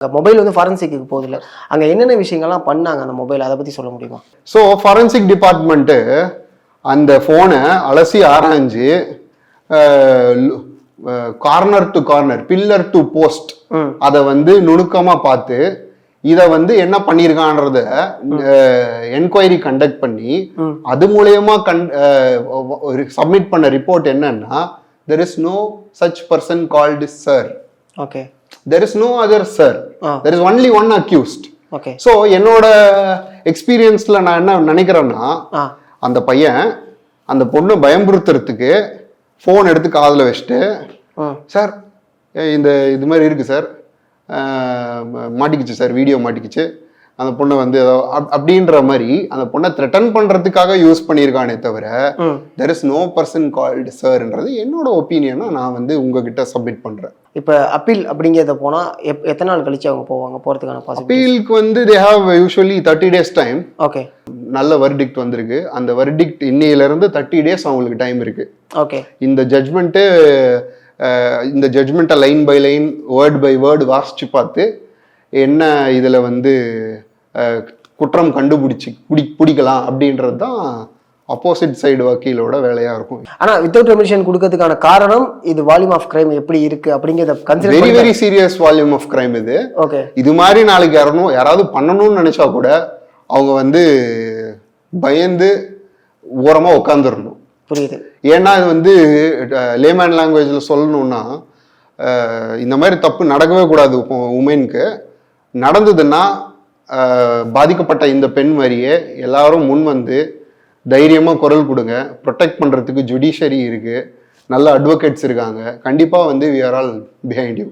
Mobile வந்து ஃபாரன்சிக்கு போதில்லை, அங்கே என்னென்ன விஷயங்கள்லாம் பண்ணாங்க அந்த மொபைல், அதை பற்றி சொல்ல முடியுமா? ஸோ ஃபாரன்சிக் டிபார்ட்மெண்ட்டு அந்த ஃபோனை அலசி ஆராய்ஞ்சு corner to corner, pillar to post, அதை வந்து நுணுக்கமா பார்த்து இதை வந்து என்ன பண்ணியிருக்கான்றத என்கொயரி கண்டக்ட் பண்ணி அது மூலயமா சப்மிட் பண்ண ரிப்போர்ட் என்னன்னா, there is no such person called sir. Okay. There is no other sir. There is only one accused. Okay. So என்னோட எக்ஸ்பீரியன்ஸ்ல நான் என்ன நினைக்கிறேன்னா, அந்த பையன் அந்த பொண்ணு பயம்புறுத்துறதுக்கு ஃபோன் எடுத்து காதில் வச்சுட்டு, சார் இது மாதிரி இருக்கு சார், மாட்டிக்கிச்சு சார், வீடியோ மாட்டிக்கிச்சு, அந்த பொண்ணை வந்து ஏதோ அப்படின்ற மாதிரி அந்த பொண்ணை த்ரெட்டன் பண்றதுக்காக யூஸ் பண்ணியிருக்கானே தவிர there is no person called sirன்றது என்னோட ஒப்பீனியனா நான் வந்து உங்ககிட்ட சப்மிட் பண்றேன். இப்போ அப்பீல் அப்படிங்கிறத போனா எத்தனை நாள் கழிச்சு அவங்க போவாங்க, போறதுக்கான பாசிபிலிட்டி? அப்பீலுக்கு வந்து they have usually 30 days time. Okay. நல்ல வெர்டிக்ட் வந்திருக்கு, அந்த வெர்டிக்ட் இன்னையில இருந்து 30 days அவங்களுக்கு டைம் இருக்கு. ஓகே. இந்த ஜட்மெண்ட்டை line by line, word by word வாசிச்சு பார்த்து என்ன இதுல வந்து குற்றம் கண்டுபிடிச்சி பிடிக்கலாம் அப்படின்றது தான் அப்போசிட் சைடு வக்கீலோட வேலையா இருக்கும். ஆனா வித்தவுட் ரெமிஷன் கொடுக்கறதுக்கான காரணம் இது வால்யூம் ஆஃப் கிரைம் எப்படி இருக்கு அப்படிங்கறத consider very very serious volume of crime இது. ஓகே. இது மாதிரி நாளைக்கு யாராவது பண்ணணும்னு நினைச்சா கூட அவங்க வந்து பயந்து ஓரமா உட்காந்துடணும். புரியுது. ஏன்னா இது வந்து லேமேன் லாங்குவேஜ்ல சொல்லணும்னா, இந்த மாதிரி தப்பு நடக்கவே கூடாது. உமனுக்கு நடந்ததுன்னா பாதிக்கப்பட்ட இந்த பெண் மாதிரியே எல்லாரும் முன் வந்து தைரியமா குரல் கொடுங்க. ப்ரொடெக்ட் பண்றதுக்கு ஜுடிஷியரி இருக்கு, நல்ல அட்வொகேட்ஸ் இருக்காங்க. கண்டிப்பா வந்து we are all behind you.